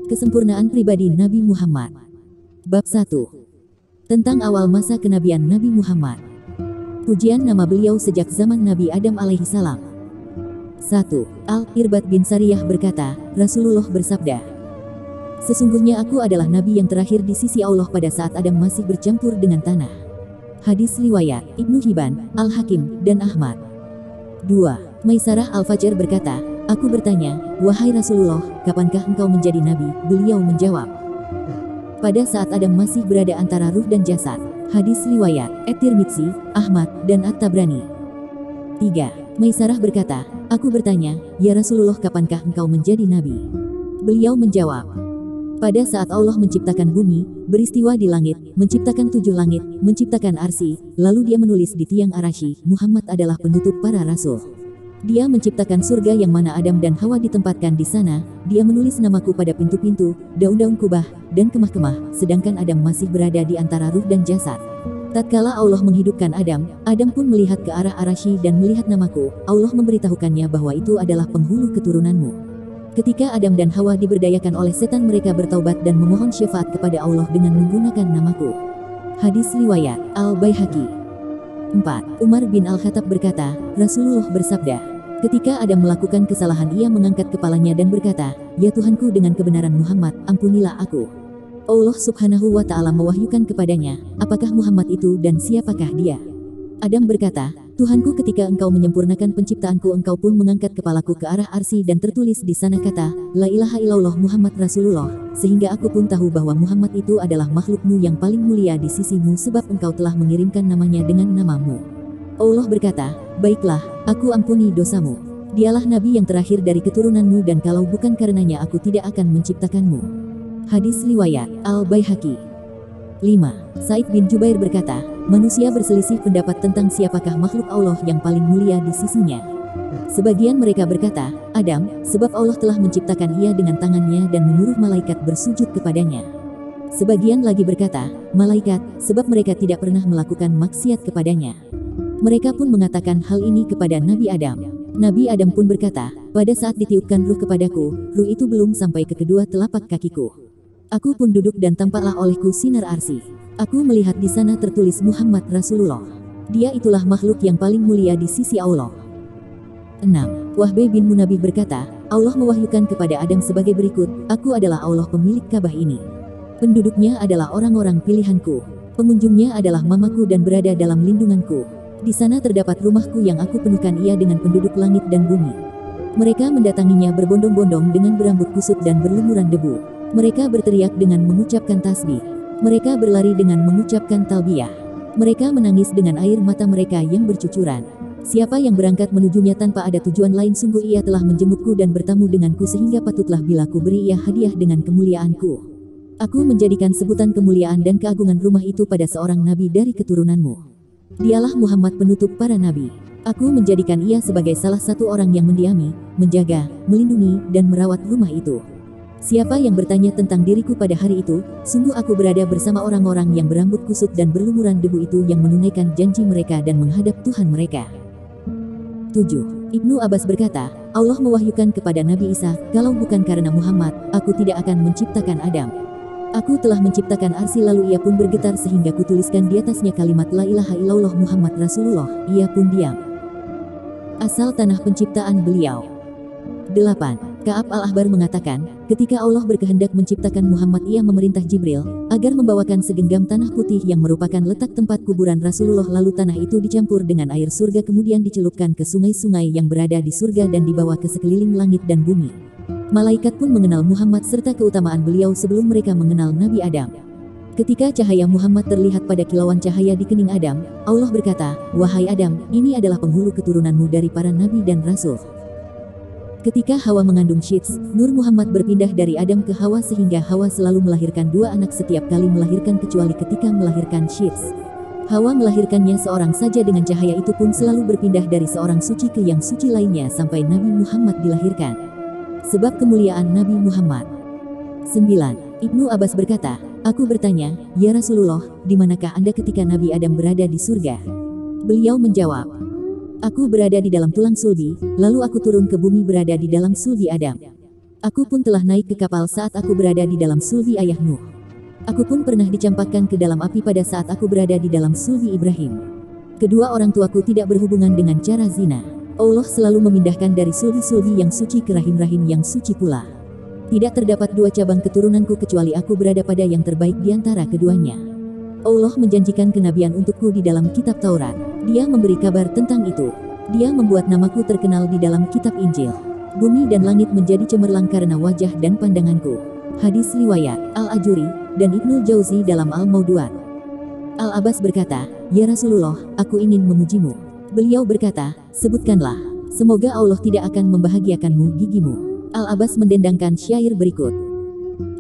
Kesempurnaan pribadi Nabi Muhammad. Bab 1. Tentang awal masa kenabian Nabi Muhammad. Pujian nama beliau sejak zaman Nabi Adam alaihi salam. 1. Al-Irbad bin Sariyah berkata, Rasulullah bersabda, sesungguhnya aku adalah Nabi yang terakhir di sisi Allah pada saat Adam masih bercampur dengan tanah. Hadis riwayat Ibnu Hibban, Al-Hakim, dan Ahmad. 2. Maisarah Al-Fajr berkata, aku bertanya, wahai Rasulullah, kapankah engkau menjadi Nabi? Beliau menjawab, pada saat Adam masih berada antara ruh dan jasad. Hadis riwayat At-Tirmidzi, Ahmad, dan At-Tabrani. 3. Maisarah berkata, aku bertanya, ya Rasulullah, kapankah engkau menjadi Nabi? Beliau menjawab, pada saat Allah menciptakan bumi, beristiwa di langit, menciptakan 7 langit, menciptakan arsy, lalu dia menulis di tiang arasy, Muhammad adalah penutup para rasul. Dia menciptakan surga yang mana Adam dan Hawa ditempatkan di sana, dia menulis namaku pada pintu-pintu, daun-daun kubah, dan kemah-kemah, sedangkan Adam masih berada di antara ruh dan jasad. Tatkala Allah menghidupkan Adam, Adam pun melihat ke arah arasy dan melihat namaku, Allah memberitahukannya bahwa itu adalah penghulu keturunanmu. Ketika Adam dan Hawa diberdayakan oleh setan, mereka bertaubat dan memohon syafaat kepada Allah dengan menggunakan namaku. Hadis riwayat Al-Baihaqi. 4. Umar bin Al-Khattab berkata, Rasulullah bersabda, ketika Adam melakukan kesalahan, ia mengangkat kepalanya dan berkata, ya Tuhanku, dengan kebenaran Muhammad, ampunilah aku. Allah subhanahu wa ta'ala mewahyukan kepadanya, apakah Muhammad itu dan siapakah dia? Adam berkata, Tuhanku, ketika engkau menyempurnakan penciptaanku, engkau pun mengangkat kepalaku ke arah arsy dan tertulis di sana kata, La ilaha illallah Muhammad Rasulullah, sehingga aku pun tahu bahwa Muhammad itu adalah makhlukmu yang paling mulia di sisimu sebab engkau telah mengirimkan namanya dengan namamu. Allah berkata, baiklah, aku ampuni dosamu. Dialah Nabi yang terakhir dari keturunanmu dan kalau bukan karenanya aku tidak akan menciptakanmu. Hadis riwayat Al-Baihaqi. 5. Said bin Jubair berkata, manusia berselisih pendapat tentang siapakah makhluk Allah yang paling mulia di sisinya. Sebagian mereka berkata, Adam, sebab Allah telah menciptakan ia dengan tangannya dan menyuruh malaikat bersujud kepadanya. Sebagian lagi berkata, malaikat, sebab mereka tidak pernah melakukan maksiat kepadanya. Mereka pun mengatakan hal ini kepada Nabi Adam. Nabi Adam pun berkata, pada saat ditiupkan ruh kepadaku, ruh itu belum sampai ke kedua telapak kakiku. Aku pun duduk dan tampaklah olehku sinar arsy. Aku melihat di sana tertulis Muhammad Rasulullah. Dia itulah makhluk yang paling mulia di sisi Allah. 6. Wahb bin Munabih berkata, Allah mewahyukan kepada Adam sebagai berikut, aku adalah Allah pemilik Ka'bah ini. Penduduknya adalah orang-orang pilihanku. Pengunjungnya adalah mamaku dan berada dalam lindunganku. Di sana terdapat rumahku yang aku penuhkan ia dengan penduduk langit dan bumi. Mereka mendatanginya berbondong-bondong dengan berambut kusut dan berlumuran debu. Mereka berteriak dengan mengucapkan tasbih. Mereka berlari dengan mengucapkan talbiyah. Mereka menangis dengan air mata mereka yang bercucuran. Siapa yang berangkat menujunya tanpa ada tujuan lain, sungguh ia telah menjemputku dan bertamu denganku sehingga patutlah bila ku beri ia hadiah dengan kemuliaanku. Aku menjadikan sebutan kemuliaan dan keagungan rumah itu pada seorang nabi dari keturunanmu. Dialah Muhammad penutup para nabi. Aku menjadikan ia sebagai salah satu orang yang mendiami, menjaga, melindungi, dan merawat rumah itu. Siapa yang bertanya tentang diriku pada hari itu, sungguh aku berada bersama orang-orang yang berambut kusut dan berlumuran debu itu yang menunaikan janji mereka dan menghadap Tuhan mereka. 7. Ibnu Abbas berkata, Allah mewahyukan kepada Nabi Isa, kalau bukan karena Muhammad, aku tidak akan menciptakan Adam. Aku telah menciptakan arsy lalu ia pun bergetar sehingga kutuliskan di atasnya kalimat La ilaha illallah Muhammad Rasulullah, ia pun diam. Asal tanah penciptaan beliau. 8. Ka'ab al-Ahbar mengatakan, ketika Allah berkehendak menciptakan Muhammad, ia memerintah Jibril agar membawakan segenggam tanah putih yang merupakan letak tempat kuburan Rasulullah, lalu tanah itu dicampur dengan air surga kemudian dicelupkan ke sungai-sungai yang berada di surga dan dibawa ke sekeliling langit dan bumi. Malaikat pun mengenal Muhammad serta keutamaan beliau sebelum mereka mengenal Nabi Adam. Ketika cahaya Muhammad terlihat pada kilauan cahaya di kening Adam, Allah berkata, wahai Adam, ini adalah penghulu keturunanmu dari para nabi dan rasul. Ketika Hawa mengandung Syits, Nur Muhammad berpindah dari Adam ke Hawa sehingga Hawa selalu melahirkan 2 anak setiap kali melahirkan kecuali ketika melahirkan Syits. Hawa melahirkannya seorang saja dengan cahaya itu pun selalu berpindah dari seorang suci ke yang suci lainnya sampai Nabi Muhammad dilahirkan. Sebab kemuliaan Nabi Muhammad. 9. Ibnu Abbas berkata, aku bertanya, ya Rasulullah, di manakah Anda ketika Nabi Adam berada di surga? Beliau menjawab, aku berada di dalam tulang sulbi, lalu aku turun ke bumi berada di dalam sulbi Adam. Aku pun telah naik ke kapal saat aku berada di dalam sulbi ayah Nuh. Aku pun pernah dicampakkan ke dalam api pada saat aku berada di dalam sulbi Ibrahim. Kedua orang tuaku tidak berhubungan dengan cara zina. Allah selalu memindahkan dari sulbi-sulbi yang suci ke rahim-rahim yang suci pula. Tidak terdapat dua cabang keturunanku kecuali aku berada pada yang terbaik di antara keduanya. Allah menjanjikan kenabian untukku di dalam kitab Taurat. Dia memberi kabar tentang itu. Dia membuat namaku terkenal di dalam kitab Injil. Bumi dan langit menjadi cemerlang karena wajah dan pandanganku. Hadis riwayat Al-Ajuri dan Ibnul Jauzi dalam Al-Maudu'at. Al-Abbas berkata, "Ya Rasulullah, aku ingin memujimu." Beliau berkata, "Sebutkanlah. Semoga Allah tidak akan membahagiakanmu gigimu." Al-Abbas mendendangkan syair berikut.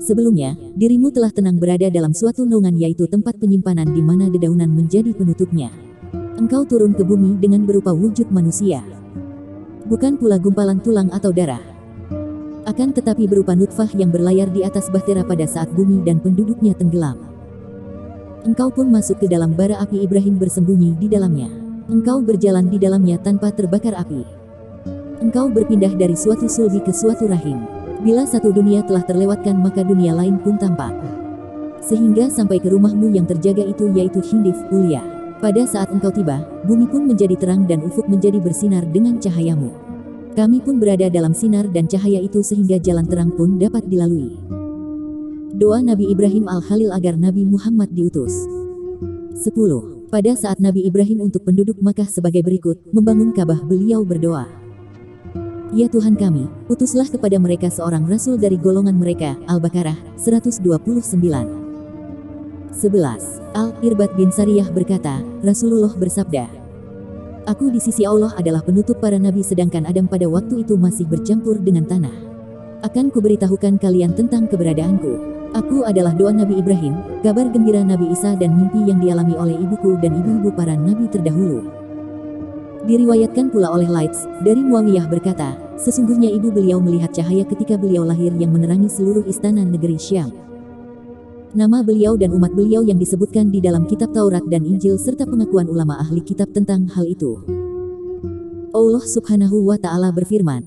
Sebelumnya, dirimu telah tenang berada dalam suatu naungan yaitu tempat penyimpanan di mana dedaunan menjadi penutupnya. Engkau turun ke bumi dengan berupa wujud manusia. Bukan pula gumpalan tulang atau darah. Akan tetapi berupa nutfah yang berlayar di atas bahtera pada saat bumi dan penduduknya tenggelam. Engkau pun masuk ke dalam bara api Ibrahim bersembunyi di dalamnya. Engkau berjalan di dalamnya tanpa terbakar api. Engkau berpindah dari suatu sulbi ke suatu rahim. Bila satu dunia telah terlewatkan maka dunia lain pun tampak. Sehingga sampai ke rumahmu yang terjaga itu yaitu Hindif, Ulia. Pada saat engkau tiba, bumi pun menjadi terang dan ufuk menjadi bersinar dengan cahayamu. Kami pun berada dalam sinar dan cahaya itu sehingga jalan terang pun dapat dilalui. Doa Nabi Ibrahim Al-Khalil agar Nabi Muhammad diutus. 10. Pada saat Nabi Ibrahim untuk penduduk Makkah sebagai berikut, membangun Ka'bah beliau berdoa. Ya Tuhan kami, utuslah kepada mereka seorang rasul dari golongan mereka. Al-Baqarah 129. 11. Al-Irbad bin Sariyah berkata, Rasulullah bersabda, "Aku di sisi Allah adalah penutup para nabi sedangkan Adam pada waktu itu masih bercampur dengan tanah. Akan kuberitahukan kalian tentang keberadaanku. Aku adalah doa Nabi Ibrahim, kabar gembira Nabi Isa dan mimpi yang dialami oleh ibuku dan ibu-ibu para nabi terdahulu." Diriwayatkan pula oleh Laits, dari Muawiyah berkata, sesungguhnya ibu beliau melihat cahaya ketika beliau lahir yang menerangi seluruh istana negeri Syam. Nama beliau dan umat beliau yang disebutkan di dalam kitab Taurat dan Injil serta pengakuan ulama ahli kitab tentang hal itu. Allah Subhanahu wa Ta'ala berfirman,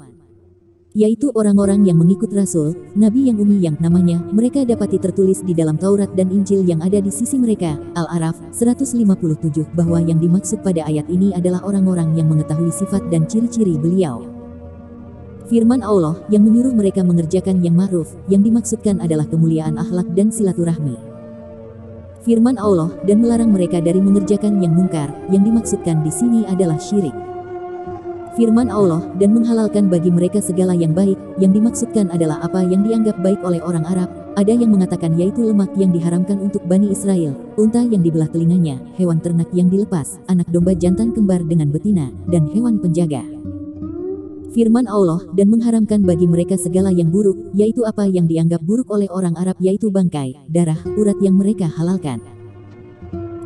yaitu orang-orang yang mengikut Rasul, Nabi yang ummi yang namanya mereka dapati tertulis di dalam Taurat dan Injil yang ada di sisi mereka. Al-A'raf 157 bahwa yang dimaksud pada ayat ini adalah orang-orang yang mengetahui sifat dan ciri-ciri beliau. Firman Allah yang menyuruh mereka mengerjakan yang ma'ruf, yang dimaksudkan adalah kemuliaan akhlak dan silaturahmi. Firman Allah dan melarang mereka dari mengerjakan yang mungkar, yang dimaksudkan di sini adalah syirik. Firman Allah dan menghalalkan bagi mereka segala yang baik, yang dimaksudkan adalah apa yang dianggap baik oleh orang Arab. Ada yang mengatakan yaitu lemak yang diharamkan untuk Bani Israel, unta yang dibelah telinganya, hewan ternak yang dilepas, anak domba jantan kembar dengan betina, dan hewan penjaga. Firman Allah dan mengharamkan bagi mereka segala yang buruk, yaitu apa yang dianggap buruk oleh orang Arab yaitu bangkai, darah, urat yang mereka halalkan.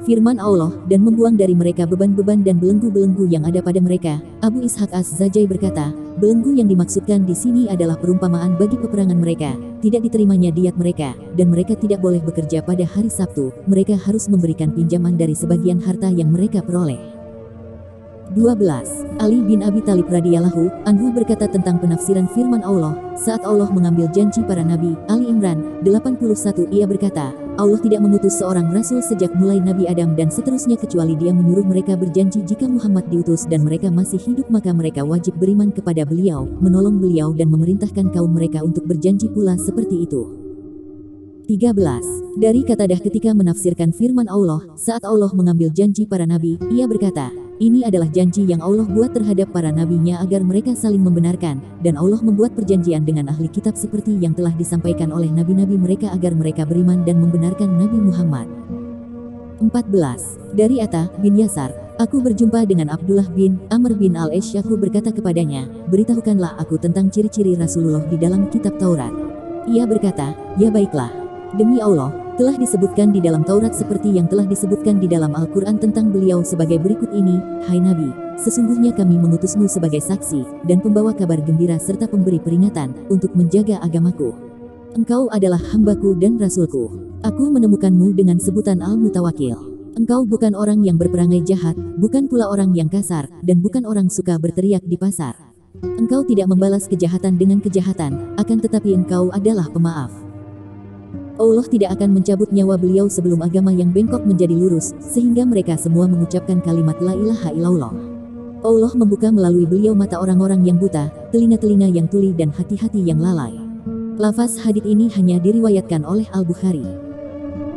Firman Allah dan membuang dari mereka beban-beban dan belenggu-belenggu yang ada pada mereka. Abu Ishaq Az-Zajai berkata, belenggu yang dimaksudkan di sini adalah perumpamaan bagi peperangan mereka, tidak diterimanya diat mereka, dan mereka tidak boleh bekerja pada hari Sabtu, mereka harus memberikan pinjaman dari sebagian harta yang mereka peroleh. 12. Ali bin Abi Thalib radhiyallahu anhu berkata tentang penafsiran firman Allah saat Allah mengambil janji para nabi. Ali Imran 81 ia berkata, Allah tidak mengutus seorang rasul sejak mulai Nabi Adam dan seterusnya kecuali dia menyuruh mereka berjanji jika Muhammad diutus dan mereka masih hidup maka mereka wajib beriman kepada beliau, menolong beliau dan memerintahkan kaum mereka untuk berjanji pula seperti itu. 13. Dari Qatadah ketika menafsirkan firman Allah saat Allah mengambil janji para nabi, ia berkata, ini adalah janji yang Allah buat terhadap para nabinya agar mereka saling membenarkan, dan Allah membuat perjanjian dengan ahli kitab seperti yang telah disampaikan oleh nabi-nabi mereka agar mereka beriman dan membenarkan Nabi Muhammad. 14. Dari Atta bin Yasar, aku berjumpa dengan Abdullah bin Amr bin Al-Ash, aku berkata kepadanya, beritahukanlah aku tentang ciri-ciri Rasulullah di dalam kitab Taurat. Ia berkata, ya baiklah. Demi Allah, telah disebutkan di dalam Taurat seperti yang telah disebutkan di dalam Al-Quran tentang beliau sebagai berikut ini, hai Nabi, sesungguhnya kami mengutusmu sebagai saksi, dan pembawa kabar gembira serta pemberi peringatan, untuk menjaga agamaku. Engkau adalah hambaku dan rasulku. Aku menemukanmu dengan sebutan Al-Mutawakil. Engkau bukan orang yang berperangai jahat, bukan pula orang yang kasar, dan bukan orang suka berteriak di pasar. Engkau tidak membalas kejahatan dengan kejahatan, akan tetapi engkau adalah pemaaf. Allah tidak akan mencabut nyawa beliau sebelum agama yang bengkok menjadi lurus, sehingga mereka semua mengucapkan kalimat la ilaha illallah. Allah membuka melalui beliau mata orang-orang yang buta, telinga-telinga yang tuli dan hati-hati yang lalai. Lafaz hadits ini hanya diriwayatkan oleh Al-Bukhari.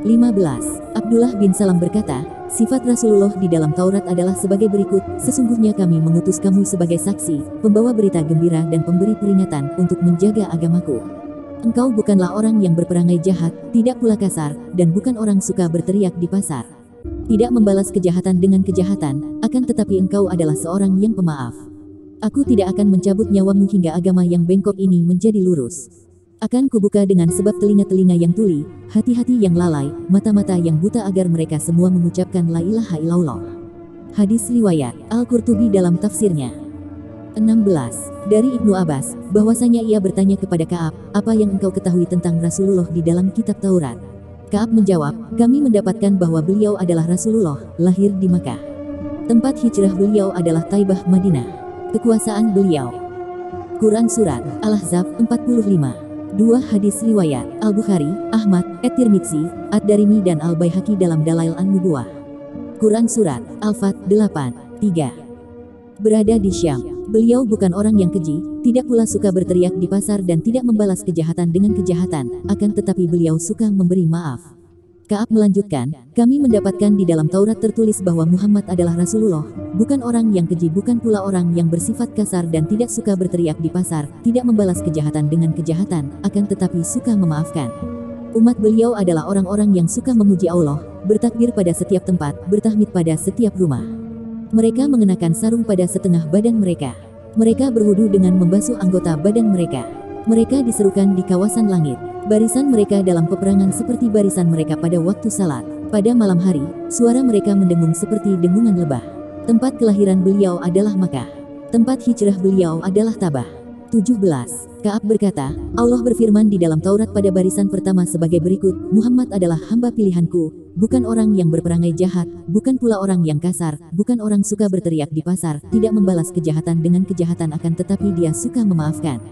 15. Abdullah bin Salam berkata, sifat Rasulullah di dalam Taurat adalah sebagai berikut, sesungguhnya kami mengutus kamu sebagai saksi, pembawa berita gembira dan pemberi peringatan untuk menjaga agamaku. Engkau bukanlah orang yang berperangai jahat, tidak pula kasar, dan bukan orang suka berteriak di pasar. Tidak membalas kejahatan dengan kejahatan, akan tetapi engkau adalah seorang yang pemaaf. Aku tidak akan mencabut nyawamu hingga agama yang bengkok ini menjadi lurus. Akan kubuka dengan sebab telinga-telinga yang tuli, hati-hati yang lalai, mata-mata yang buta agar mereka semua mengucapkan la ilaha illallah. Hadis riwayat Al-Qurtubi dalam tafsirnya. 16. Dari Ibnu Abbas, bahwasanya ia bertanya kepada Ka'ab, apa yang engkau ketahui tentang Rasulullah di dalam kitab Taurat? Ka'ab menjawab, kami mendapatkan bahwa beliau adalah Rasulullah, lahir di Makkah. Tempat hijrah beliau adalah Taibah, Madinah. Kekuasaan beliau. Quran Surat Al-Ahzab 45. 2 hadis riwayat Al-Bukhari, Ahmad, At-Tirmidzi, Ad-Darimi dan Al-Baihaqi dalam Dalail An-Nubuwah. Quran Surat Al-Fat 8. 3. Berada di Syam. Beliau bukan orang yang keji, tidak pula suka berteriak di pasar dan tidak membalas kejahatan dengan kejahatan, akan tetapi beliau suka memberi maaf. Ka'ab melanjutkan, kami mendapatkan di dalam Taurat tertulis bahwa Muhammad adalah Rasulullah, bukan orang yang keji, bukan pula orang yang bersifat kasar dan tidak suka berteriak di pasar, tidak membalas kejahatan dengan kejahatan, akan tetapi suka memaafkan. Umat beliau adalah orang-orang yang suka memuji Allah, bertakbir pada setiap tempat, bertahmid pada setiap rumah. Mereka mengenakan sarung pada setengah badan mereka. Mereka berwudu dengan membasuh anggota badan mereka. Mereka diserukan di kawasan langit. Barisan mereka dalam peperangan seperti barisan mereka pada waktu salat. Pada malam hari, suara mereka mendengung seperti dengungan lebah. Tempat kelahiran beliau adalah Makkah. Tempat hijrah beliau adalah Tabah. 17. Ka'ab berkata, Allah berfirman di dalam Taurat pada barisan pertama sebagai berikut, Muhammad adalah hamba pilihanku, bukan orang yang berperangai jahat, bukan pula orang yang kasar, bukan orang suka berteriak di pasar, tidak membalas kejahatan dengan kejahatan akan tetapi dia suka memaafkan.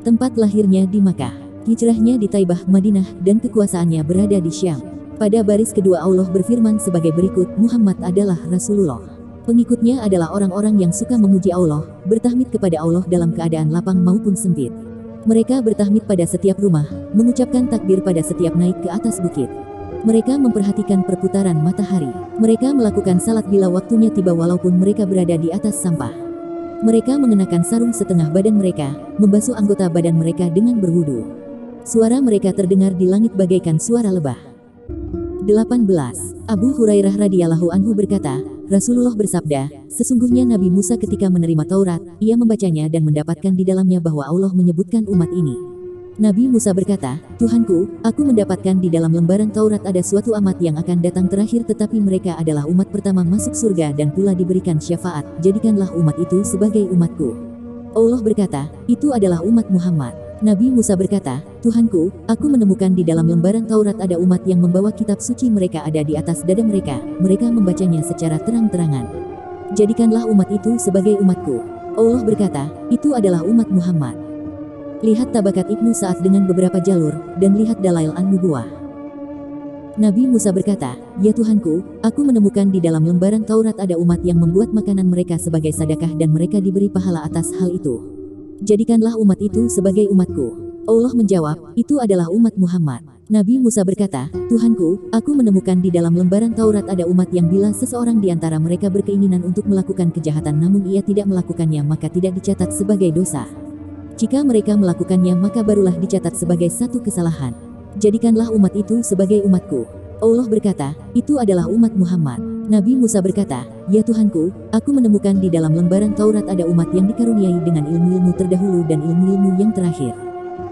Tempat lahirnya di Makkah, hijrahnya di Taibah, Madinah, dan kekuasaannya berada di Syam. Pada baris kedua Allah berfirman sebagai berikut, Muhammad adalah Rasulullah. Pengikutnya adalah orang-orang yang suka memuji Allah, bertahmid kepada Allah dalam keadaan lapang maupun sempit. Mereka bertahmid pada setiap rumah, mengucapkan takbir pada setiap naik ke atas bukit. Mereka memperhatikan perputaran matahari. Mereka melakukan salat bila waktunya tiba walaupun mereka berada di atas sampah. Mereka mengenakan sarung setengah badan mereka, membasuh anggota badan mereka dengan berwudu. Suara mereka terdengar di langit bagaikan suara lebah. 18. Abu Hurairah radhiyallahu anhu berkata, Rasulullah bersabda, sesungguhnya Nabi Musa ketika menerima Taurat, ia membacanya dan mendapatkan di dalamnya bahwa Allah menyebutkan umat ini. Nabi Musa berkata, Tuhanku, aku mendapatkan di dalam lembaran Taurat ada suatu umat yang akan datang terakhir tetapi mereka adalah umat pertama masuk surga dan pula diberikan syafaat, jadikanlah umat itu sebagai umatku. Allah berkata, itu adalah umat Muhammad. Nabi Musa berkata, Tuhanku, aku menemukan di dalam lembaran Taurat ada umat yang membawa kitab suci mereka ada di atas dada mereka, mereka membacanya secara terang-terangan. Jadikanlah umat itu sebagai umatku. Allah berkata, itu adalah umat Muhammad. Lihat Tabakat Ibnu Sa'ad dengan beberapa jalur, dan lihat Dalail An-Nubuwah. Nabi Musa berkata, ya Tuhanku, aku menemukan di dalam lembaran Taurat ada umat yang membuat makanan mereka sebagai sedekah dan mereka diberi pahala atas hal itu. Jadikanlah umat itu sebagai umatku. Allah menjawab, itu adalah umat Muhammad. Nabi Musa berkata, Tuhanku, aku menemukan di dalam lembaran Taurat ada umat yang bila seseorang di antara mereka berkeinginan untuk melakukan kejahatan namun ia tidak melakukannya maka tidak dicatat sebagai dosa. Jika mereka melakukannya maka barulah dicatat sebagai satu kesalahan. Jadikanlah umat itu sebagai umatku. Allah berkata, itu adalah umat Muhammad. Nabi Musa berkata, ya Tuhanku, aku menemukan di dalam lembaran Taurat ada umat yang dikaruniai dengan ilmu-ilmu terdahulu dan ilmu-ilmu yang terakhir.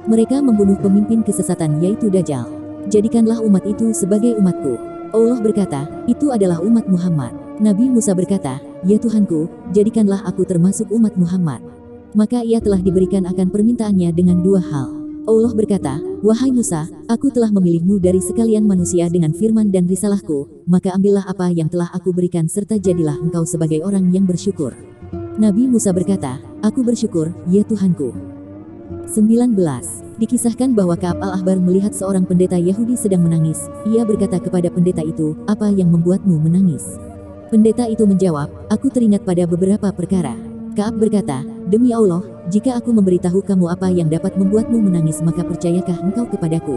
Mereka membunuh pemimpin kesesatan yaitu Dajjal. Jadikanlah umat itu sebagai umatku. Allah berkata, itu adalah umat Muhammad. Nabi Musa berkata, ya Tuhanku, jadikanlah aku termasuk umat Muhammad. Maka ia telah diberikan akan permintaannya dengan dua hal. Allah berkata, wahai Musa, aku telah memilihmu dari sekalian manusia dengan firman dan risalahku, maka ambillah apa yang telah aku berikan serta jadilah engkau sebagai orang yang bersyukur. Nabi Musa berkata, Aku bersyukur, ya Tuhanku. 19. Dikisahkan bahwa Ka'ab al-Ahbar melihat seorang pendeta Yahudi sedang menangis. Ia berkata kepada pendeta itu, "Apa yang membuatmu menangis?" Pendeta itu menjawab, "Aku teringat pada beberapa perkara." Ka'ab berkata, "Demi Allah, jika aku memberitahu kamu apa yang dapat membuatmu menangis maka percayakah engkau kepadaku?"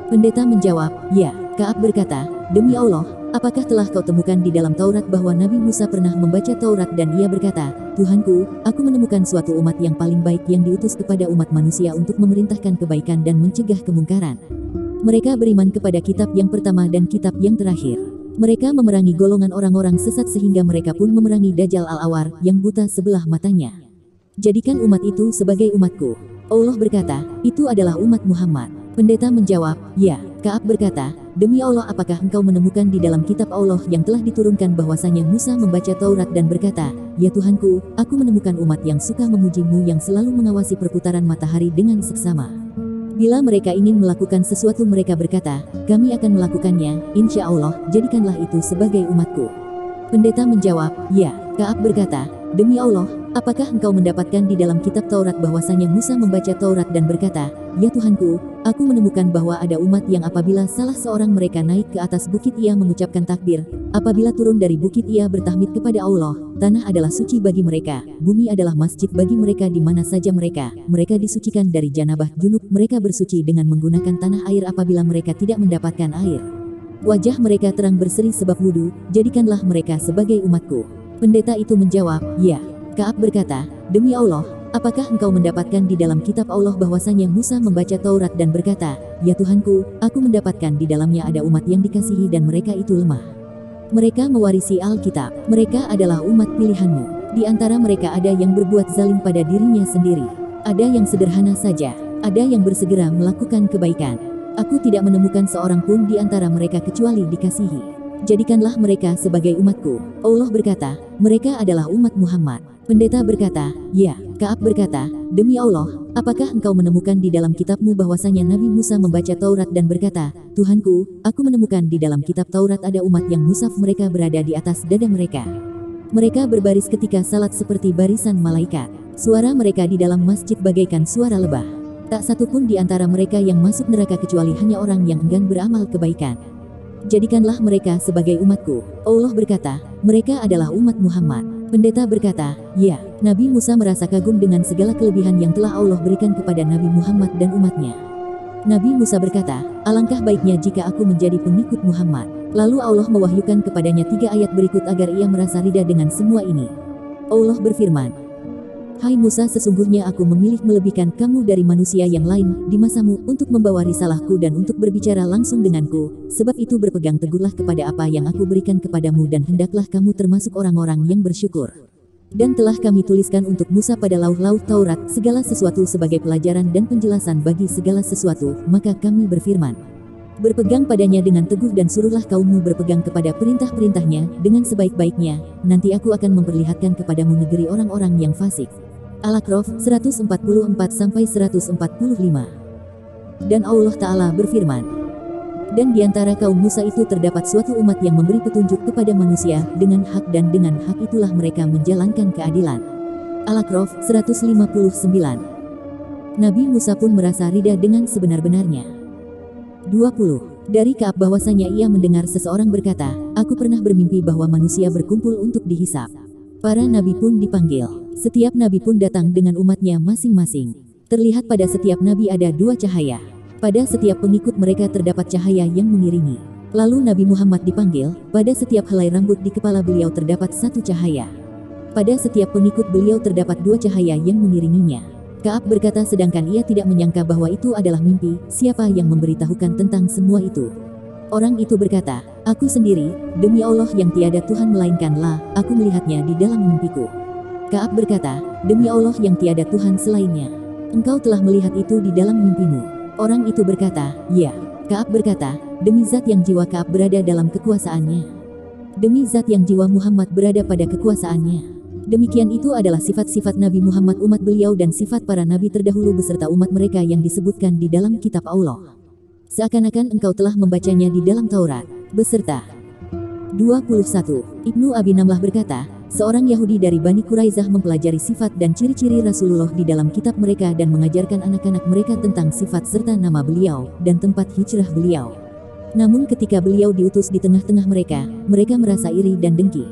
Pendeta menjawab, "Ya." Ka'ab berkata, "Demi Allah, apakah telah kau temukan di dalam Taurat bahwa Nabi Musa pernah membaca Taurat dan ia berkata, 'Tuhanku, aku menemukan suatu umat yang paling baik yang diutus kepada umat manusia untuk memerintahkan kebaikan dan mencegah kemungkaran. Mereka beriman kepada kitab yang pertama dan kitab yang terakhir. Mereka memerangi golongan orang-orang sesat sehingga mereka pun memerangi Dajjal al-Awar yang buta sebelah matanya. Jadikan umat itu sebagai umatku.'" Allah berkata, "Itu adalah umat Muhammad." Pendeta menjawab, "Ya." Ka'ab berkata, "Demi Allah, apakah engkau menemukan di dalam kitab Allah yang telah diturunkan bahwasanya Musa membaca Taurat dan berkata, 'Ya Tuhanku, aku menemukan umat yang suka memujimu yang selalu mengawasi perputaran matahari dengan seksama. Bila mereka ingin melakukan sesuatu mereka berkata, kami akan melakukannya, insya Allah, jadikanlah itu sebagai umatku.'" Pendeta menjawab, "Ya." Ka'ab berkata, "Demi Allah, apakah engkau mendapatkan di dalam kitab Taurat bahwasanya Musa membaca Taurat dan berkata, 'Ya Tuhanku, aku menemukan bahwa ada umat yang apabila salah seorang mereka naik ke atas bukit ia mengucapkan takbir, apabila turun dari bukit ia bertahmid kepada Allah, tanah adalah suci bagi mereka, bumi adalah masjid bagi mereka di mana saja mereka disucikan dari janabah junub, mereka bersuci dengan menggunakan tanah air apabila mereka tidak mendapatkan air. Wajah mereka terang berseri sebab wudu, jadikanlah mereka sebagai umatku.'" Pendeta itu menjawab, "Ya." Ka'ab berkata, "Demi Allah, apakah engkau mendapatkan di dalam kitab Allah bahwasanya Musa membaca Taurat dan berkata, 'Ya Tuhanku, aku mendapatkan di dalamnya ada umat yang dikasihi dan mereka itu lemah. Mereka mewarisi Alkitab. Mereka adalah umat pilihanmu. Di antara mereka ada yang berbuat zalim pada dirinya sendiri. Ada yang sederhana saja. Ada yang bersegera melakukan kebaikan. Aku tidak menemukan seorang pun di antara mereka kecuali dikasihi. Jadikanlah mereka sebagai umatku." Allah berkata, "Mereka adalah umat Muhammad." Pendeta berkata, "Ya." Ka'ab berkata, "Demi Allah, apakah engkau menemukan di dalam kitabmu bahwasanya Nabi Musa membaca Taurat dan berkata, 'Tuhanku, aku menemukan di dalam kitab Taurat ada umat yang mushaf mereka berada di atas dada mereka. Mereka berbaris ketika salat seperti barisan malaikat. Suara mereka di dalam masjid bagaikan suara lebah. Tak satu pun di antara mereka yang masuk neraka kecuali hanya orang yang enggan beramal kebaikan. Jadikanlah mereka sebagai umatku." Allah berkata, "Mereka adalah umat Muhammad." Pendeta berkata, "Ya." Nabi Musa merasa kagum dengan segala kelebihan yang telah Allah berikan kepada Nabi Muhammad dan umatnya. Nabi Musa berkata, "Alangkah baiknya jika aku menjadi pengikut Muhammad." Lalu Allah mewahyukan kepadanya 3 ayat berikut agar ia merasa ridha dengan semua ini. Allah berfirman, "Hai Musa, sesungguhnya aku memilih melebihkan kamu dari manusia yang lain di masamu untuk membawa risalahku dan untuk berbicara langsung denganku. Sebab itu berpegang teguhlah kepada apa yang aku berikan kepadamu dan hendaklah kamu termasuk orang-orang yang bersyukur. Dan telah kami tuliskan untuk Musa pada lauh-lauh Taurat segala sesuatu sebagai pelajaran dan penjelasan bagi segala sesuatu. Maka kami berfirman, berpegang padanya dengan teguh dan suruhlah kaummu berpegang kepada perintah-perintahnya dengan sebaik-baiknya. Nanti aku akan memperlihatkan kepadamu negeri orang-orang yang fasik." Al-A'raf 144-145. Dan Allah Ta'ala berfirman, "Dan di antara kaum Musa itu terdapat suatu umat yang memberi petunjuk kepada manusia dengan hak dan dengan hak itulah mereka menjalankan keadilan." Al-A'raf 159. Nabi Musa pun merasa ridha dengan sebenar-benarnya. 20. Dari Ka'ab bahwasanya ia mendengar seseorang berkata, "Aku pernah bermimpi bahwa manusia berkumpul untuk dihisab. Para nabi pun dipanggil. Setiap nabi pun datang dengan umatnya masing-masing. Terlihat pada setiap nabi ada 2 cahaya. Pada setiap pengikut mereka terdapat cahaya yang mengiringi. Lalu Nabi Muhammad dipanggil, pada setiap helai rambut di kepala beliau terdapat 1 cahaya. Pada setiap pengikut beliau terdapat 2 cahaya yang mengiringinya." Ka'ab berkata sedangkan ia tidak menyangka bahwa itu adalah mimpi, siapa yang memberitahukan tentang semua itu? Orang itu berkata, "Aku sendiri, demi Allah yang tiada Tuhan melainkanlah, aku melihatnya di dalam mimpiku." Ka'ab berkata, "Demi Allah yang tiada Tuhan selainnya, engkau telah melihat itu di dalam mimpimu." Orang itu berkata, "Ya." Ka'ab berkata, "Demi zat yang jiwa Ka'ab berada dalam kekuasaannya. Demi zat yang jiwa Muhammad berada pada kekuasaannya." Demikian itu adalah sifat-sifat Nabi Muhammad umat beliau dan sifat para nabi terdahulu beserta umat mereka yang disebutkan di dalam kitab Allah. Seakan-akan engkau telah membacanya di dalam Taurat. Beserta 21. Ibnu Abi Namlah berkata, seorang Yahudi dari Bani Quraizah mempelajari sifat dan ciri-ciri Rasulullah di dalam kitab mereka dan mengajarkan anak-anak mereka tentang sifat serta nama beliau dan tempat hijrah beliau. Namun ketika beliau diutus di tengah-tengah mereka, mereka merasa iri dan dengki.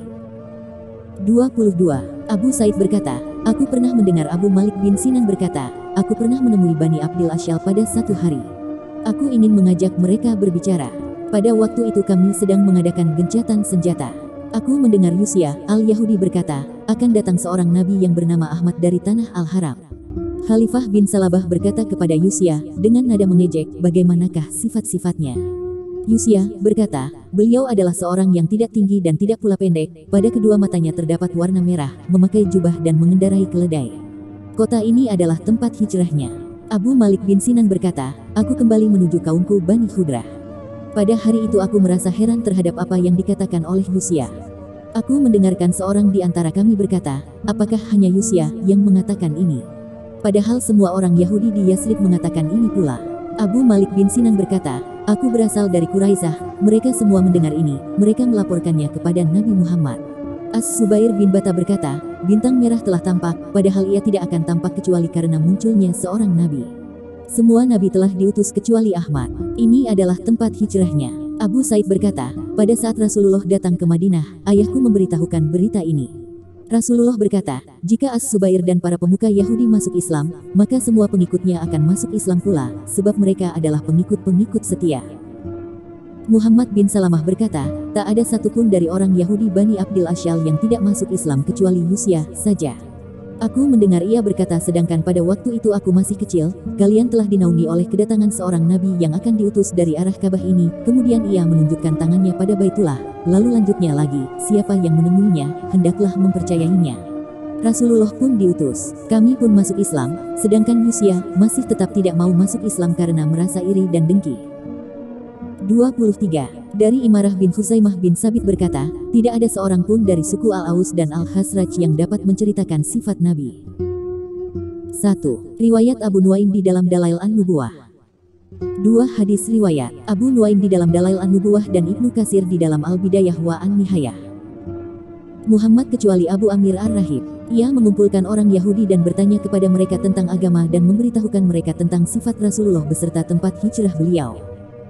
22. Abu Said berkata, aku pernah mendengar Abu Malik bin Sinan berkata, aku pernah menemui Bani Abdil Asyal pada satu hari. Aku ingin mengajak mereka berbicara. Pada waktu itu kami sedang mengadakan gencatan senjata. Aku mendengar Yusya, al-Yahudi berkata, akan datang seorang nabi yang bernama Ahmad dari tanah Al-Haram. Khalifah bin Salabah berkata kepada Yusya, dengan nada mengejek, bagaimanakah sifat-sifatnya? Yusya berkata, beliau adalah seorang yang tidak tinggi dan tidak pula pendek, pada kedua matanya terdapat warna merah, memakai jubah dan mengendarai keledai. Kota ini adalah tempat hijrahnya. Abu Malik bin Sinan berkata, aku kembali menuju kaumku Bani Khudrah. Pada hari itu aku merasa heran terhadap apa yang dikatakan oleh Yusya. Aku mendengarkan seorang di antara kami berkata, apakah hanya Yusya yang mengatakan ini? Padahal semua orang Yahudi di Yasrib mengatakan ini pula. Abu Malik bin Sinan berkata, aku berasal dari Quraizah, mereka semua mendengar ini, mereka melaporkannya kepada Nabi Muhammad. As-Subair bin Bata berkata, bintang merah telah tampak, padahal ia tidak akan tampak kecuali karena munculnya seorang nabi. Semua nabi telah diutus kecuali Ahmad. Ini adalah tempat hijrahnya. Abu Said berkata, pada saat Rasulullah datang ke Madinah, ayahku memberitahukan berita ini. Rasulullah berkata, jika As-Subair dan para pemuka Yahudi masuk Islam, maka semua pengikutnya akan masuk Islam pula, sebab mereka adalah pengikut-pengikut setia. Muhammad bin Salamah berkata, tak ada satupun dari orang Yahudi Bani Abdil Asyal yang tidak masuk Islam kecuali Yusya saja. Aku mendengar ia berkata, sedangkan pada waktu itu aku masih kecil, kalian telah dinaungi oleh kedatangan seorang nabi yang akan diutus dari arah Ka'bah ini. Kemudian ia menunjukkan tangannya pada Baitullah, lalu lanjutnya lagi, siapa yang menemuinya, hendaklah mempercayainya. Rasulullah pun diutus, kami pun masuk Islam, sedangkan Yusya masih tetap tidak mau masuk Islam karena merasa iri dan dengki. 23. Dari Imarah bin Khuzaimah bin Sabit berkata, tidak ada seorang pun dari suku Al-Aus dan Al-Khazraj yang dapat menceritakan sifat Nabi. 1. Riwayat Abu Nuaim di dalam Dalail An-Nubuwah. 2. Hadis riwayat Abu Nuaim di dalam Dalail An-Nubuwah dan Ibnu Katsir di dalam Al-Bidayah wa An-Nihayah. Muhammad kecuali Abu Amir Ar-Rahib. Ia mengumpulkan orang Yahudi dan bertanya kepada mereka tentang agama dan memberitahukan mereka tentang sifat Rasulullah beserta tempat hijrah beliau.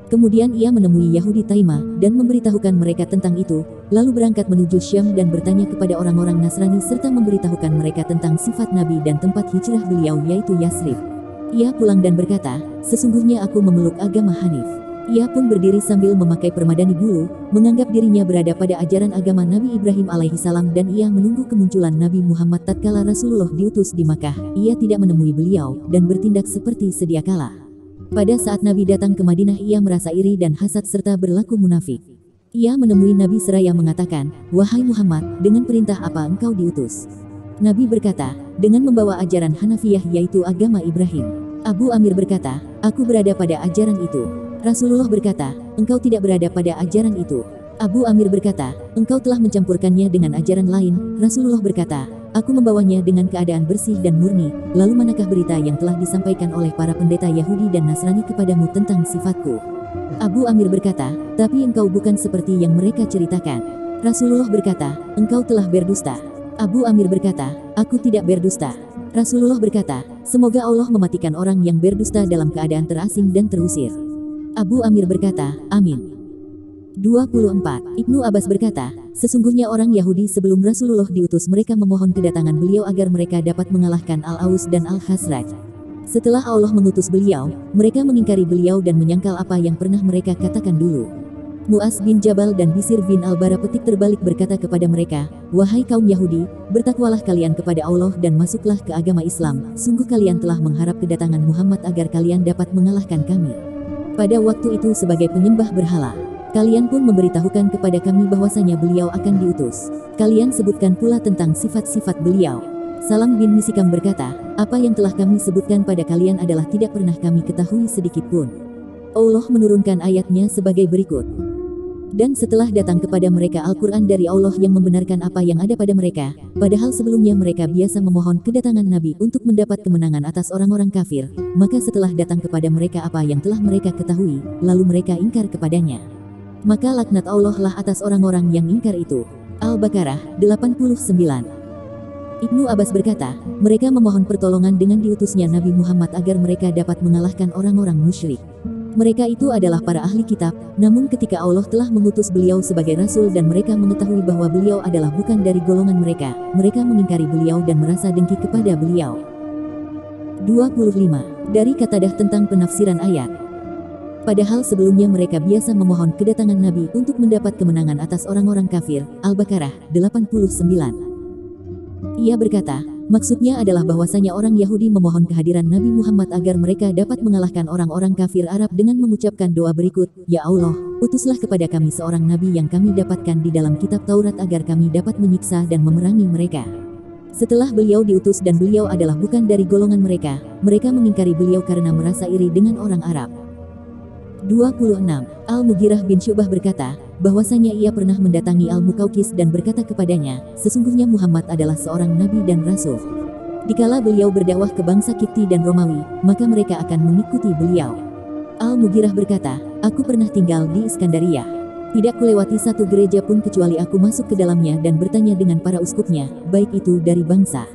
Kemudian ia menemui Yahudi Taimah dan memberitahukan mereka tentang itu, lalu berangkat menuju Syam dan bertanya kepada orang-orang Nasrani serta memberitahukan mereka tentang sifat Nabi dan tempat hijrah beliau yaitu Yasrib. Ia pulang dan berkata, sesungguhnya aku memeluk agama Hanif. Ia pun berdiri sambil memakai permadani bulu, menganggap dirinya berada pada ajaran agama Nabi Ibrahim alaihissalam dan ia menunggu kemunculan Nabi Muhammad tatkala Rasulullah diutus di Makkah. Ia tidak menemui beliau dan bertindak seperti sedia kala. Pada saat Nabi datang ke Madinah ia merasa iri dan hasad serta berlaku munafik. Ia menemui Nabi seraya mengatakan, wahai Muhammad, dengan perintah apa engkau diutus? Nabi berkata, dengan membawa ajaran Hanafiyah yaitu agama Ibrahim. Abu Amir berkata, aku berada pada ajaran itu. Rasulullah berkata, engkau tidak berada pada ajaran itu. Abu Amir berkata, engkau telah mencampurkannya dengan ajaran lain. Rasulullah berkata, aku membawanya dengan keadaan bersih dan murni. Lalu manakah berita yang telah disampaikan oleh para pendeta Yahudi dan Nasrani kepadamu tentang sifatku? Abu Amir berkata, tapi engkau bukan seperti yang mereka ceritakan. Rasulullah berkata, engkau telah berdusta. Abu Amir berkata, aku tidak berdusta. Rasulullah berkata, semoga Allah mematikan orang yang berdusta dalam keadaan terasing dan terusir. Abu Amir berkata, amin. 24. Ibnu Abbas berkata, sesungguhnya orang Yahudi sebelum Rasulullah diutus mereka memohon kedatangan beliau agar mereka dapat mengalahkan Al-Aus dan Al-Khazraj. Setelah Allah mengutus beliau, mereka mengingkari beliau dan menyangkal apa yang pernah mereka katakan dulu. Mu'az bin Jabal dan Bisir bin Al-Bara petik terbalik berkata kepada mereka, wahai kaum Yahudi, bertakwalah kalian kepada Allah dan masuklah ke agama Islam, sungguh kalian telah mengharap kedatangan Muhammad agar kalian dapat mengalahkan kami. Pada waktu itu sebagai penyembah berhala. Kalian pun memberitahukan kepada kami bahwasanya beliau akan diutus. Kalian sebutkan pula tentang sifat-sifat beliau. Salam bin Misikam berkata, apa yang telah kami sebutkan pada kalian adalah tidak pernah kami ketahui sedikit pun. Allah menurunkan ayatnya sebagai berikut. Dan setelah datang kepada mereka Al-Quran dari Allah yang membenarkan apa yang ada pada mereka, padahal sebelumnya mereka biasa memohon kedatangan Nabi untuk mendapat kemenangan atas orang-orang kafir, maka setelah datang kepada mereka apa yang telah mereka ketahui, lalu mereka ingkar kepadanya. Maka laknat Allah lah atas orang-orang yang ingkar itu. Al-Baqarah 89. Ibnu Abbas berkata, mereka memohon pertolongan dengan diutusnya Nabi Muhammad agar mereka dapat mengalahkan orang-orang musyrik. Mereka itu adalah para ahli kitab, namun ketika Allah telah mengutus beliau sebagai rasul dan mereka mengetahui bahwa beliau adalah bukan dari golongan mereka mengingkari beliau dan merasa dengki kepada beliau. 25. Dari Qatadah tentang penafsiran ayat. Padahal sebelumnya mereka biasa memohon kedatangan Nabi untuk mendapat kemenangan atas orang-orang kafir. Al-Baqarah 89. Ia berkata, maksudnya adalah bahwasanya orang Yahudi memohon kehadiran Nabi Muhammad agar mereka dapat mengalahkan orang-orang kafir Arab dengan mengucapkan doa berikut, Ya Allah, utuslah kepada kami seorang Nabi yang kami dapatkan di dalam kitab Taurat agar kami dapat menyiksa dan memerangi mereka. Setelah beliau diutus dan beliau adalah bukan dari golongan mereka mengingkari beliau karena merasa iri dengan orang Arab. 26. Al-Mughirah bin Syu'bah berkata, bahwasanya ia pernah mendatangi Al-Muqawqis dan berkata kepadanya, sesungguhnya Muhammad adalah seorang nabi dan rasul. Dikala beliau berdakwah ke bangsa Kipti dan Romawi, maka mereka akan mengikuti beliau. Al-Mughirah berkata, aku pernah tinggal di Iskandaria. Tidak kulewati satu gereja pun kecuali aku masuk ke dalamnya dan bertanya dengan para uskupnya, baik itu dari bangsa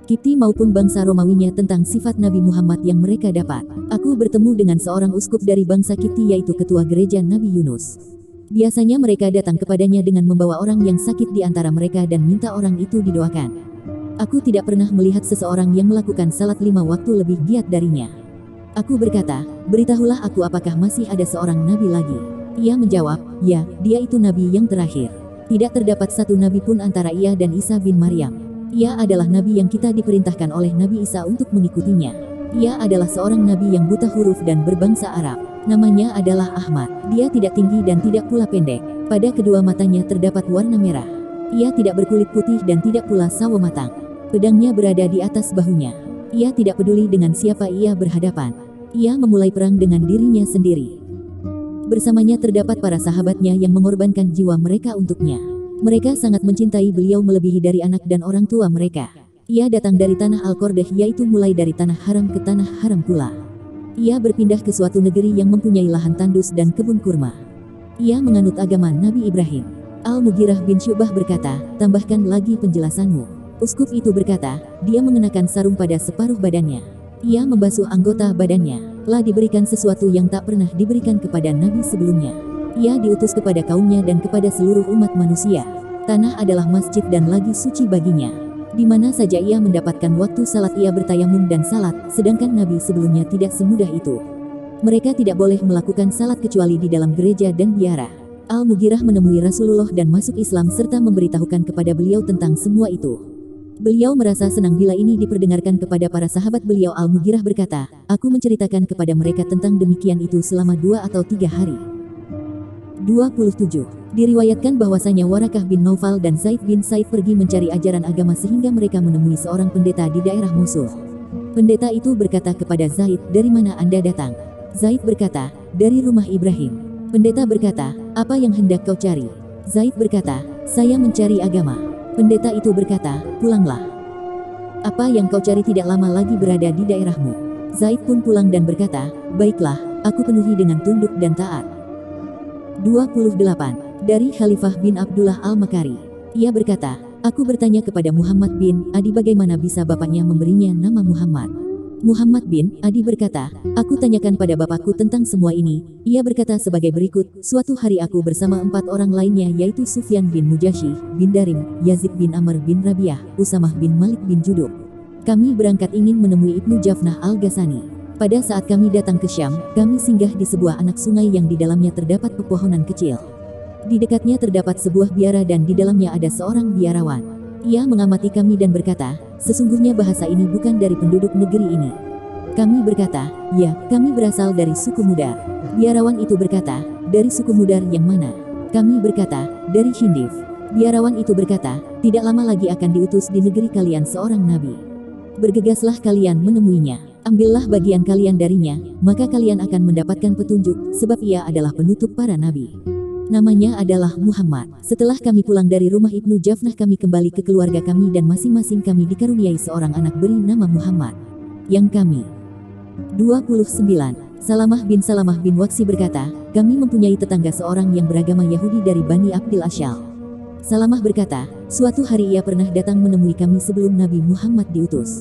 Kipti maupun bangsa Romawinya tentang sifat Nabi Muhammad yang mereka dapat. Aku bertemu dengan seorang uskup dari bangsa Kipti yaitu ketua gereja Nabi Yunus. Biasanya mereka datang kepadanya dengan membawa orang yang sakit di antara mereka dan minta orang itu didoakan. Aku tidak pernah melihat seseorang yang melakukan salat 5 waktu lebih giat darinya. Aku berkata, beritahulah aku apakah masih ada seorang nabi lagi. Ia menjawab, ya, dia itu nabi yang terakhir. Tidak terdapat satu nabi pun antara ia dan Isa bin Maryam. Ia adalah nabi yang kita diperintahkan oleh Nabi Isa untuk mengikutinya. Ia adalah seorang nabi yang buta huruf dan berbangsa Arab. Namanya adalah Ahmad. Dia tidak tinggi dan tidak pula pendek. Pada kedua matanya terdapat warna merah. Ia tidak berkulit putih dan tidak pula sawo matang. Pedangnya berada di atas bahunya. Ia tidak peduli dengan siapa ia berhadapan. Ia memulai perang dengan dirinya sendiri. Bersamanya terdapat para sahabatnya yang mengorbankan jiwa mereka untuknya. Mereka sangat mencintai beliau melebihi dari anak dan orang tua mereka. Ia datang dari tanah Al-Qordeh yaitu mulai dari tanah haram ke tanah haram pula. Ia berpindah ke suatu negeri yang mempunyai lahan tandus dan kebun kurma. Ia menganut agama Nabi Ibrahim. Al-Mughirah bin Syu'bah berkata, tambahkan lagi penjelasanmu. Uskup itu berkata, dia mengenakan sarung pada separuh badannya. Ia membasuh anggota badannya. Telah diberikan sesuatu yang tak pernah diberikan kepada Nabi sebelumnya. Ia diutus kepada kaumnya dan kepada seluruh umat manusia. Tanah adalah masjid dan lagi suci baginya. Di mana saja ia mendapatkan waktu salat ia bertayamum dan salat, sedangkan Nabi sebelumnya tidak semudah itu. Mereka tidak boleh melakukan salat kecuali di dalam gereja dan biara. Al-Mughirah menemui Rasulullah dan masuk Islam serta memberitahukan kepada beliau tentang semua itu. Beliau merasa senang bila ini diperdengarkan kepada para sahabat beliau. Al-Mughirah berkata, aku menceritakan kepada mereka tentang demikian itu selama 2 atau 3 hari. 27. Diriwayatkan bahwasanya Warakah bin Naufal dan Zaid bin Said pergi mencari ajaran agama sehingga mereka menemui seorang pendeta di daerah Mosul. Pendeta itu berkata kepada Zaid, dari mana Anda datang? Zaid berkata, dari rumah Ibrahim. Pendeta berkata, apa yang hendak kau cari? Zaid berkata, saya mencari agama. Pendeta itu berkata, pulanglah. Apa yang kau cari tidak lama lagi berada di daerahmu. Zaid pun pulang dan berkata, baiklah, aku penuhi dengan tunduk dan taat. 28. Dari Khalifah bin Abdullah Al-Makari. Ia berkata, aku bertanya kepada Muhammad bin Adi bagaimana bisa bapaknya memberinya nama Muhammad. Muhammad bin Adi berkata, aku tanyakan pada bapakku tentang semua ini. Ia berkata sebagai berikut, suatu hari aku bersama 4 orang lainnya yaitu Sufyan bin Mujashi, bin Darim, Yazid bin Amr bin Rabiah, Usamah bin Malik bin Judub. Kami berangkat ingin menemui Ibnu Jafnah Al-Ghasani. Pada saat kami datang ke Syam, kami singgah di sebuah anak sungai yang di dalamnya terdapat pepohonan kecil. Di dekatnya terdapat sebuah biara dan di dalamnya ada seorang biarawan. Ia mengamati kami dan berkata, sesungguhnya bahasa ini bukan dari penduduk negeri ini. Kami berkata, ya, kami berasal dari suku Mudar. Biarawan itu berkata, dari suku Mudar yang mana? Kami berkata, dari Hindif. Biarawan itu berkata, tidak lama lagi akan diutus di negeri kalian seorang nabi. Bergegaslah kalian menemuinya. Ambillah bagian kalian darinya, maka kalian akan mendapatkan petunjuk, sebab ia adalah penutup para nabi. Namanya adalah Muhammad. Setelah kami pulang dari rumah Ibnu Jafnah kami kembali ke keluarga kami dan masing-masing kami dikaruniai seorang anak beri nama Muhammad. Yang kami. 29. Salamah bin Waqsi berkata, kami mempunyai tetangga seorang yang beragama Yahudi dari Bani Abdil Ashal. Salamah berkata, suatu hari ia pernah datang menemui kami sebelum Nabi Muhammad diutus.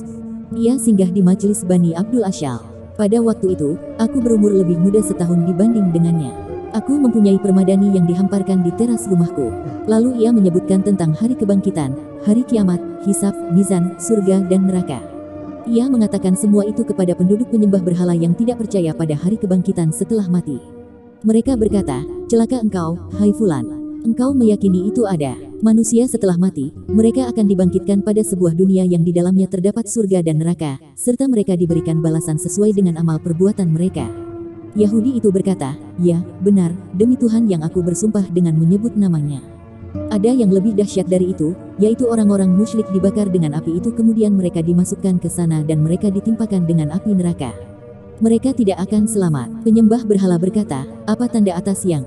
Ia singgah di majelis Bani Abdul Ashal. Pada waktu itu, aku berumur lebih muda setahun dibanding dengannya. Aku mempunyai permadani yang dihamparkan di teras rumahku. Lalu ia menyebutkan tentang hari kebangkitan, hari kiamat, hisab, mizan, surga dan neraka. Ia mengatakan semua itu kepada penduduk penyembah berhala yang tidak percaya pada hari kebangkitan setelah mati. Mereka berkata, celaka engkau, hai Fulan. Engkau meyakini itu ada manusia setelah mati, mereka akan dibangkitkan pada sebuah dunia yang di dalamnya terdapat surga dan neraka, serta mereka diberikan balasan sesuai dengan amal perbuatan mereka. Yahudi itu berkata, ya, benar, demi Tuhan yang aku bersumpah dengan menyebut namanya. Ada yang lebih dahsyat dari itu, yaitu orang-orang musyrik dibakar dengan api itu kemudian mereka dimasukkan ke sana dan mereka ditimpakan dengan api neraka. Mereka tidak akan selamat. Penyembah berhala berkata, apa tanda atas yang